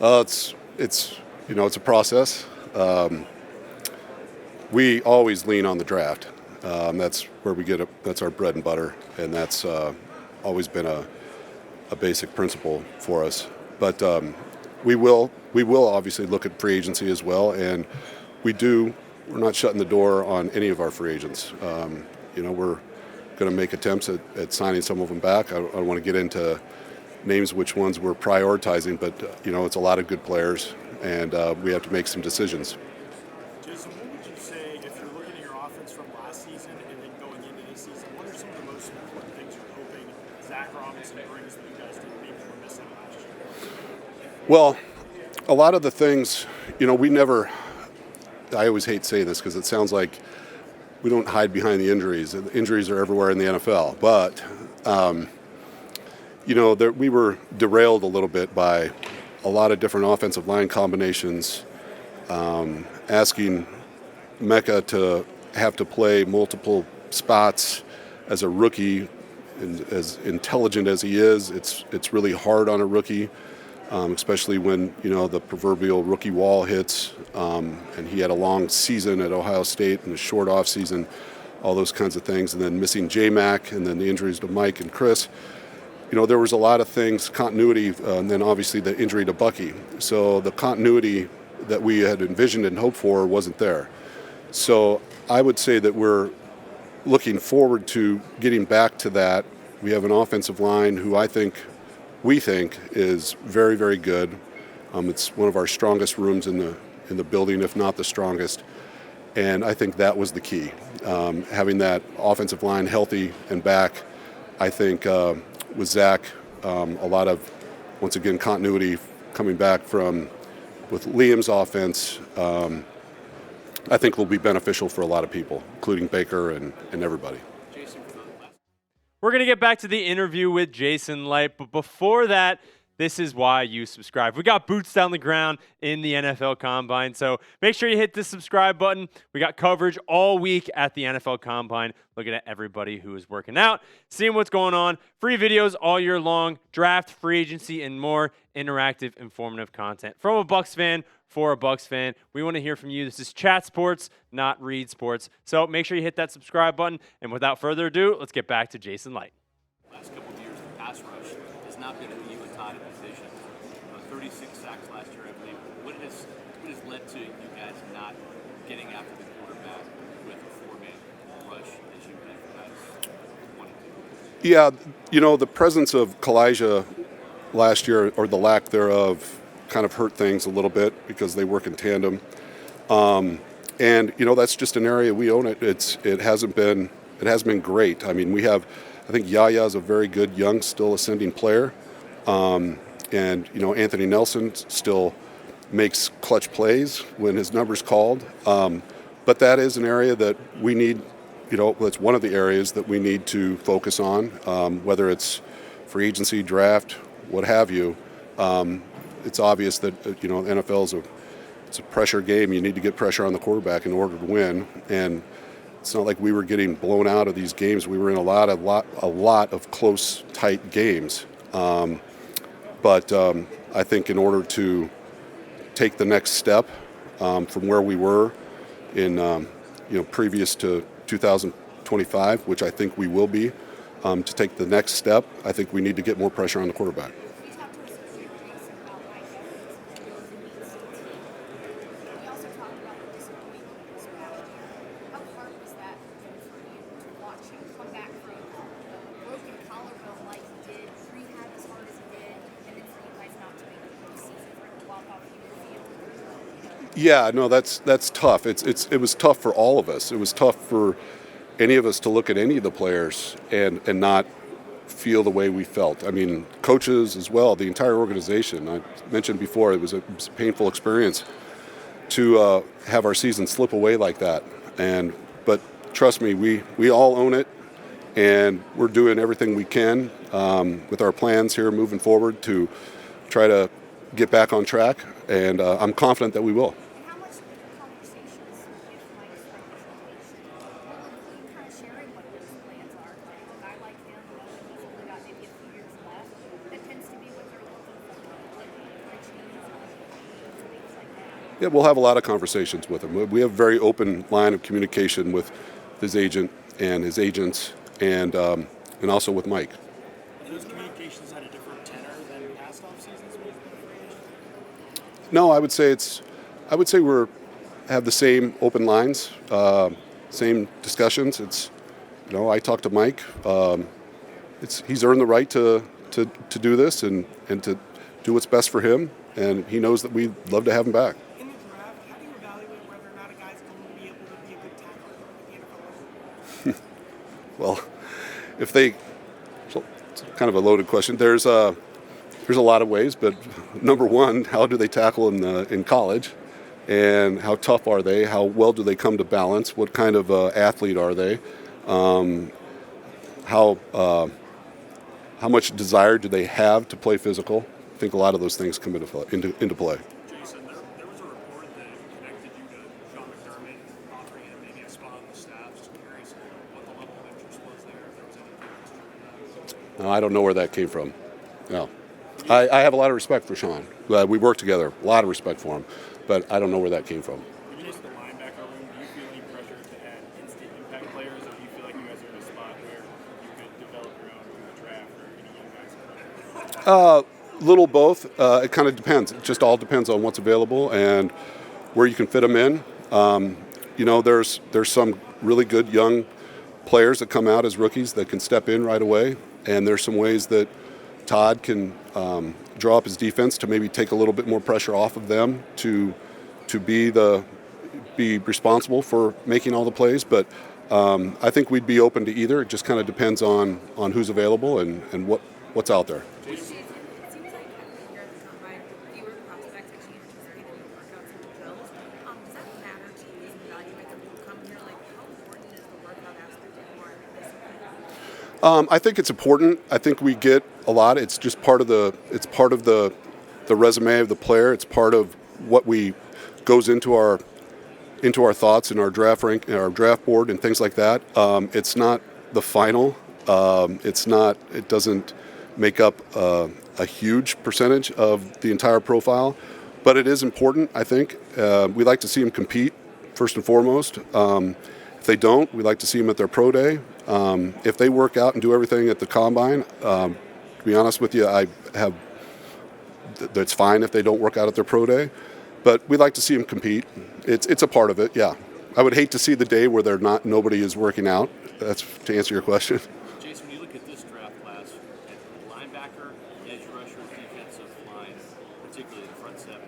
It's a process. We always lean on the draft. That's where that's our bread and butter, and that's always been a basic principle for us. But we will obviously look at free agency as well, and we're not shutting the door on any of our free agents. We're going to make attempts at signing some of them back. I don't want to get into names which ones we're prioritizing, but it's a lot of good players, and we have to make some decisions. Jason, what would you say if you're looking at your offense from last season and then going into this season? What are some of the most important things you're hoping Zach Robinson brings that you guys didn't maybe were missing last year? Well, a lot of the things, I always hate to say this because it sounds like we don't hide behind the injuries. The injuries are everywhere in the NFL. But, we were derailed a little bit by a lot of different offensive line combinations, asking Mecca to have to play multiple spots as a rookie. And as intelligent as he is, it's really hard on a rookie. Especially when, the proverbial rookie wall hits, and he had a long season at Ohio State and a short off season, all those kinds of things, and then missing J-Mac and then the injuries to Mike and Chris. There was a lot of things, continuity, and then obviously the injury to Bucky. So the continuity that we had envisioned and hoped for wasn't there. So I would say that we're looking forward to getting back to that. We have an offensive line who we think is very, very good. It's one of our strongest rooms in the building, if not the strongest. And I think that was the key. Having that offensive line healthy and back, I think with Zach, a lot of, once again, continuity coming back with Liam's offense, I think will be beneficial for a lot of people, including Baker and everybody. We're going to get back to the interview with Jason Licht, but before that, this is why you subscribe. We got boots down the ground in the NFL Combine, so make sure you hit the subscribe button. We got coverage all week at the NFL Combine, looking at everybody who is working out, seeing what's going on, free videos all year long, draft, free agency, and more interactive, informative content from a Bucs fan for a Bucs fan. We want to hear from you. This is Chat Sports, not Reid Sports. So make sure you hit that subscribe button. And without further ado, let's get back to Jason Licht. Last couple of years, the pass rush has not been what you and Todd envisioned. 36 sacks last year, I believe. What has led to you guys not getting after the quarterback with a four-man rush as you guys wanted to? Yeah, the presence of Kalijah last year, or the lack thereof, kind of hurt things a little bit because they work in tandem. And that's just an area we own it. It hasn't been great. I mean, I think Yaya is a very good young, still ascending player. And Anthony Nelson still makes clutch plays when his number's called. But that is an area that we need, that's one of the areas that we need to focus on, whether it's free agency, draft, what have you. It's obvious that NFL it's a pressure game. You need to get pressure on the quarterback in order to win, and it's not like we were getting blown out of these games. We were in a lot of close, tight games. But I think in order to take the next step from where we were in previous to 2025, which I think we will be, to take the next step, I think we need to get more pressure on the quarterback. Yeah, no, that's tough. It was tough for all of us. It was tough for any of us to look at any of the players and not feel the way we felt. I mean, coaches as well, the entire organization. I mentioned before it was a painful experience to have our season slip away like that. But trust me, we all own it, and we're doing everything we can with our plans here moving forward to try to get back on track. And I'm confident that we will. How much conversations with Mike's representation will include kind of sharing what those plans are? A guy like him, he's only got maybe a few years left. That tends to be what they're looking for, like the change Yeah, we'll have a lot of conversations with him. We have a very open line of communication with his agent and his agents, and also with Mike. Are those communications at a different tenor than past off seasons? No, I would say we're have the same open lines, same discussions. I talk to Mike. He's earned the right to do this and to do what's best for him, and he knows that we'd love to have him back. In the draft, how do you evaluate whether or not a guy's going to be able to be a good tackler at the NFL level? Well, it's kind of a loaded question. There's a lot of ways, but number one, how do they tackle in college, and how tough are they? How well do they come to balance? What kind of athlete are they? How much desire do they have to play physical? I think a lot of those things come into play. Jason, there was a report that connected you to Sean McDermott, offering him maybe a spot on the staff. Just curious what the level of interest was there, if there was any interest in that. No, I don't know where that came from. No. I have a lot of respect for Sean. We work together. A lot of respect for him. But I don't know where that came from. When you get to the linebacker room, do you feel any pressure to add instant impact players, or do you feel like you guys are in a spot where you could develop your own in the draft or any young guys? Little both. It kind of depends. It just all depends on what's available and where you can fit them in. There's some really good young players that come out as rookies that can step in right away, and there's some ways that Todd can draw up his defense to maybe take a little bit more pressure off of them to be responsible for making all the plays. But I think we'd be open to either. It just kind of depends on who's available and what's out there. It seems like here at the combine, fewer prospects actually participated in the workouts and the drills. Does that matter to you as an evaluator when you come here? Like, how important is the workout aspect anymore in this event? I think it's important. I think we get a lot. It's just part of the resume of the player. It's part of what goes into our thoughts and our draft rank, our draft board, and things like that. It's not the final. It doesn't make up a huge percentage of the entire profile, but it is important. I think we like to see them compete first and foremost. If they don't, we like to see them at their pro day. If they work out and do everything at the combine, to be honest with you, that's fine if they don't work out at their pro day. But we like to see them compete. It's a part of it, yeah. I would hate to see the day where nobody is working out. That's to answer your question. Jason, when you look at this draft class, at linebacker, edge rusher, defensive line, particularly the front seven,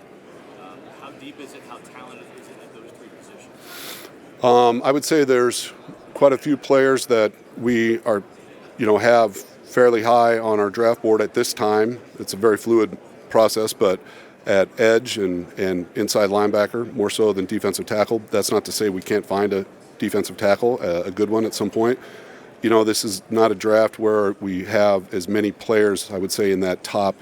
how deep is it? How talented is it at those three positions? I would say there's quite a few players that we are, have fairly high on our draft board at this time. It's a very fluid process, but at edge and inside linebacker, more so than defensive tackle. That's not to say we can't find a defensive tackle, a good one at some point. This is not a draft where we have as many players, I would say, in that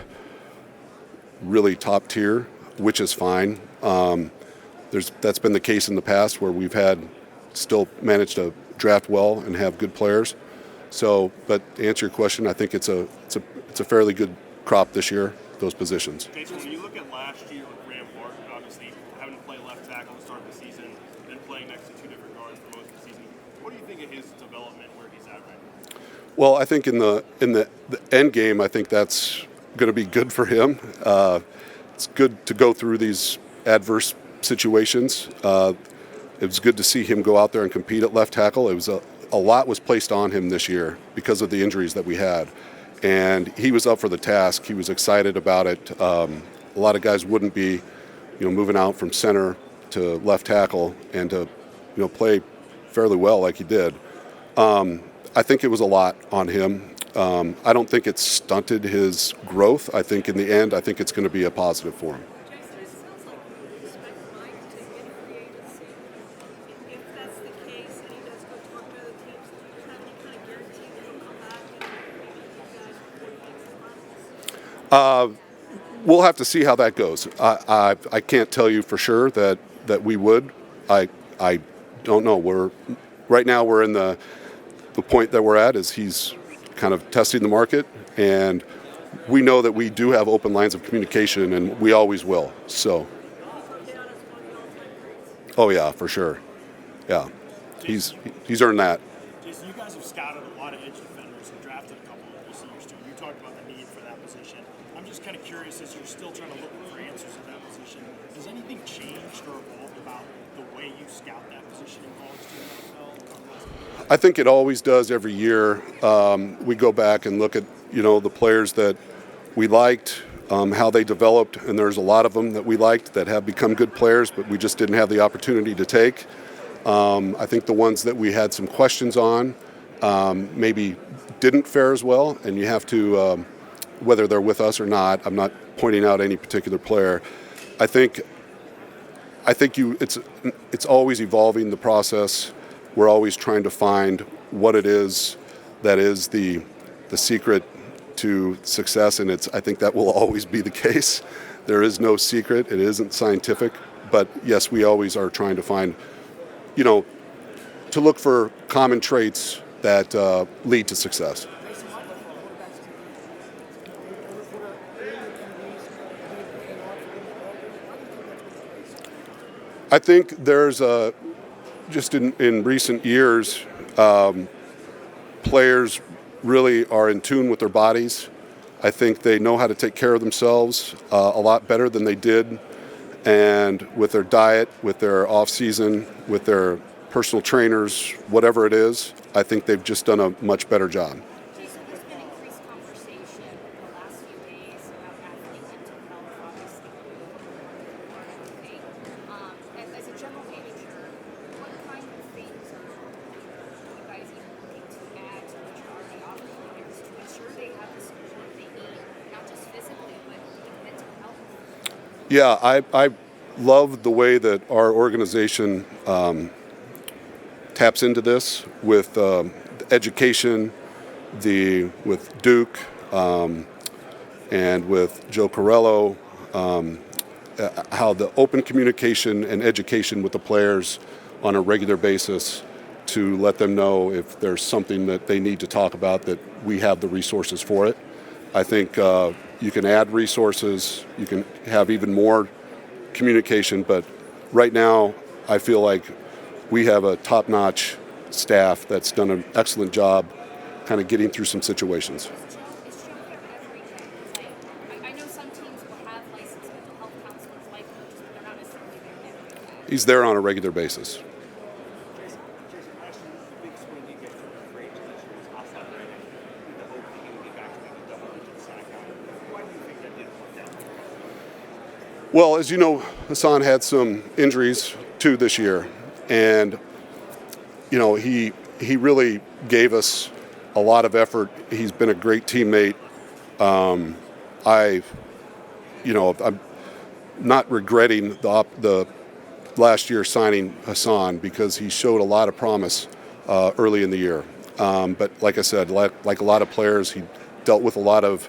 really top tier, which is fine. That's been the case in the past where we've still managed to draft well and have good players. So, but to answer your question, I think it's a fairly good crop this year, those positions. Jason, when you look at last year with Reid Bartkus, obviously having to play left tackle to start the season, then playing next to two different guards for most of the season, what do you think of his development, where he's at right now? Well, I think in the end game, I think that's going to be good for him. It's good to go through these adverse situations. It was good to see him go out there and compete at left tackle. It was a lot was placed on him this year because of the injuries that we had, and he was up for the task. He was excited about it. A lot of guys wouldn't be, moving out from center to left tackle and to, play fairly well like he did. I think it was a lot on him. I don't think it's stunted his growth. I think in the end, I think it's going to be a positive for him. Jason, it sounds like you expect Mike to get free agency. If that's the case and he does go talk to other teams, do you have any kind of guarantee that he'll come back and maybe you guys will fix the finals? We'll have to see how that goes. I can't tell you for sure that we would. I don't know. Right now we're in the point that we're at is he's kind of testing the market, and we know that we do have open lines of communication, and we always will. So. Also, hit on us one Oh yeah, for sure. Yeah, he's earned that. Jason, you guys have scouted a lot of edge defenders and drafted a couple of these years too. You talked about the need for that position. I'm just kind of curious, as you're still trying to look for answers at that position, has anything changed or evolved about the way you scout that position in college to the NFL? I think it always does every year. We go back and look at the players that we liked, how they developed, and there's a lot of them that we liked that have become good players, but we just didn't have the opportunity to take. I think the ones that we had some questions on maybe didn't fare as well, and you have to, whether they're with us or not, I'm not pointing out any particular player. I think it's always evolving, the process. We're always trying to find what it is that is the secret to success, and I think that will always be the case. There is no secret. It isn't scientific, but yes, we always are trying to find, to look for common traits that lead to success. I think there's just in recent years, players really are in tune with their bodies. I think they know how to take care of themselves a lot better than they did. And with their diet, with their off season, with their personal trainers, whatever it is, I think they've just done a much better job. Jason, there's been increased conversation in the last few days about athlete mental health, obviously. As a general manager, what kind of things are you guys even looking to add to what you're already offering players to ensure they have the support they need, not just physically, but in mental health? Yeah, I love the way that our organization taps into this with education, with Duke and with Joe Corello, how the open communication and education with the players on a regular basis to let them know if there's something that they need to talk about, that we have the resources for it. I think you can add resources, you can have even more communication, but right now I feel like we have a top-notch staff that's done an excellent job kind of getting through some situations. Is Joe there every day? I know some teams will have licensed mental health counselors, life coaches, but they're not necessarily there every day. He's there on a regular basis. Jason, last year, the biggest win you get from the Braves this year was outside writing, with the hope that you would get back to the double-digit sack guy. Why do you think that didn't work out? Well, as you know, Hassan had some injuries too this year, and he really gave us a lot of effort. He's been a great teammate. I'm not regretting the last year signing Hassan, because he showed a lot of promise early in the year. But like I said, like a lot of players, he dealt with a lot of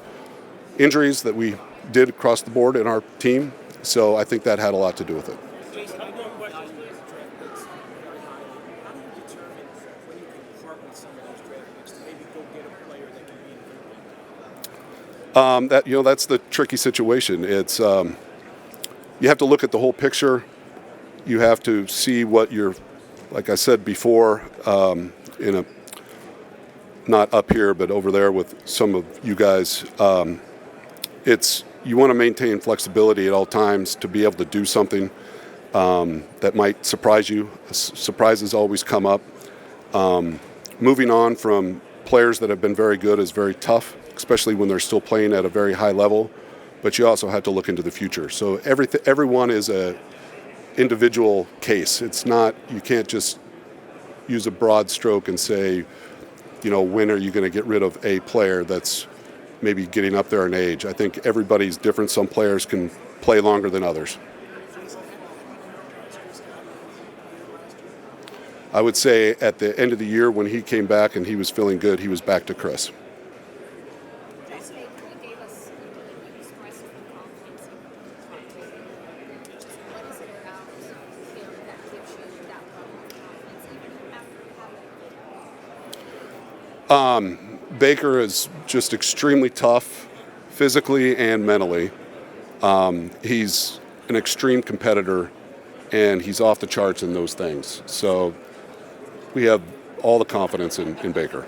injuries that we did across the board in our team. So I think that had a lot to do with it. Jason, I know questions players and draft picks very highly. How do you determine when you can part with some of those draft picks to maybe go get a player that can be in the league? That's the tricky situation. It's you have to look at the whole picture. You have to see what you're, like I said before, not up here, but over there with some of you guys. You want to maintain flexibility at all times to be able to do something that might surprise you. Surprises always come up. Moving on from players that have been very good is very tough, especially when they're still playing at a very high level. But you also have to look into the future. So everyone is a individual case. It's not, you can't just use a broad stroke and say, when are you going to get rid of a player that's maybe getting up there in age. I think everybody's different. Some players can play longer than others. I would say at the end of the year when he came back and he was feeling good, he was back to Chris. Jason, you gave us, you expressed some confidence in just what is it about him that gives you that level of confidence even after you have it? Baker is just extremely tough, physically and mentally. He's an extreme competitor. and he's off the charts in those things. So we have all the confidence in Baker.